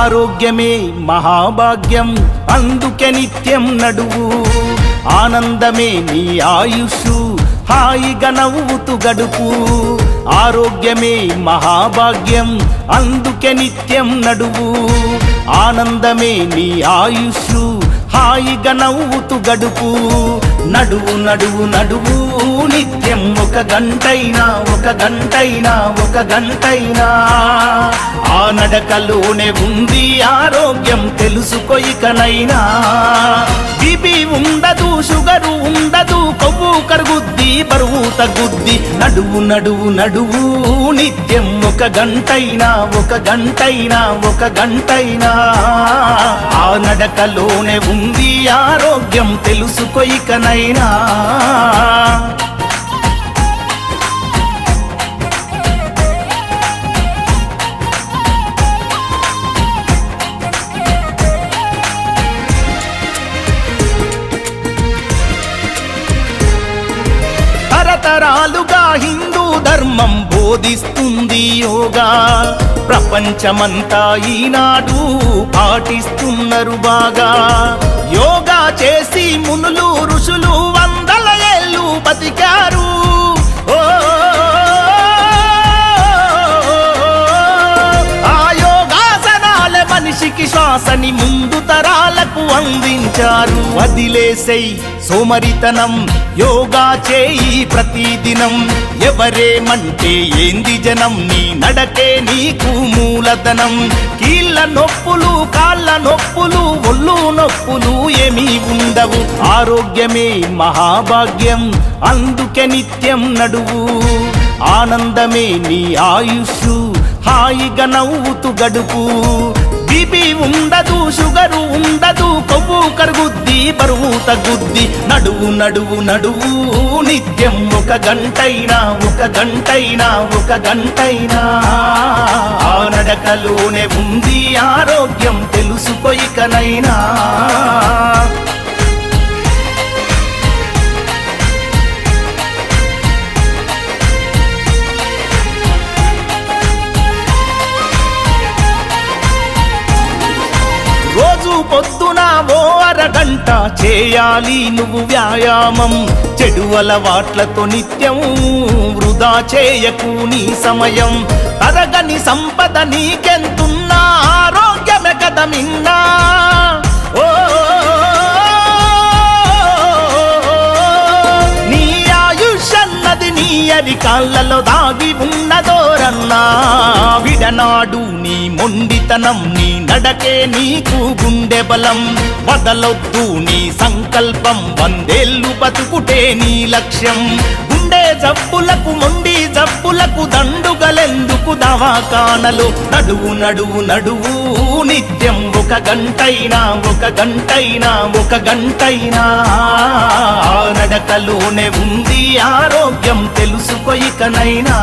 ఆరోగ్యమే మహాభాగ్యం అందుకే నిత్యం నడువు ఆనందమే నీ ఆయుషు హాయిగా నవ్వుతూ గడుపు ఆరోగ్యమే మహాభాగ్యం అందుకే నిత్యం నడువు ఆనందమే నీ ఆయుషు హాయిగా నవ్వుతూ గడుపు నడువు నడువు నడువు నిత్యం ఒక గంటైనా ఆ నడకలోనే ఉంది ఆరోగ్యం తెలుసుకో ఇకనైనా బీపీ ఉండదు షుగరు ఉండదు కొవ్వు కరుగుద్ది బరువు తగ్గుద్ది నడువు నడువు నడువు నిత్యం ఒక గంటైనా ఆ నడకలోనే ఉంది ఆరోగ్యం తెలుసుకో ఇకనైనా తరతరాలుగా హిందూ ధర్మం బోధిస్తుంది యోగా ప్రపంచమంతా ఈనాడు పాటిస్తున్నారు బాగా యోగా చేసి మునులు ఋషులు వందల ఏళ్ళు బతికారు ఆ యోగాసనాల మనిషికి శ్వాసని ముందు తరాలకు అందించారు వదిలేసై సోమరితనం యోగా చేయి ప్రతిదినం ఎవరేమంటే ఏంది జనం నీ నడకే నీకు మూలధనం కీళ్ళ నొప్పులు కాళ్ళ నొప్పులు ఒళ్ళు నొప్పులు ఏమీ ఉండవు ఆరోగ్యమే మహాభాగ్యం అందుకే నిత్యం నడువు ఆనందమే నీ ఆయుషు హాయిగా నవ్వుతూ గడుపు బీపీ ఉండదు షుగరు ఉండదు కొవ్వు కరుగుద్ది బరువు తగ్గుద్ది నడువు నడువు నడువు నిత్యం ఒక గంటైనా ఆ నడకలోనే ఉంది ఆరోగ్యం తెలుసుకో ఇకనైనా రోజు పొద్దున ఓ అరగంట చేయాలి నువ్వు వ్యాయామం చెడు అలవాట్లతో నిత్యం వృధా చేయకు నీ సమయం తరగని సంపద నీకెంతున్నా ఆరోగ్యమే కదా మిన్నా నీ ఆయుష్ అన్నది నీ అరికాళ్ళలో దాగి ఉన్నదోరన్నా విడనాడు నీ మొండితనం నీ నడకే నీకు గుండె బలం వదలొద్దు నీ సంకల్పం 100 ఏళ్ళు బతుకుటే నీ లక్ష్యం గుండె జబ్బులకు మొండి జబ్బులకు దండుగలెందుకు దవాఖానలు నడువు నడువు నడువు నిత్యం ఒక గంటైనా ఆ నడకలోనే ఉంది ఆరోగ్యం తెలుసుకో ఇకనైనా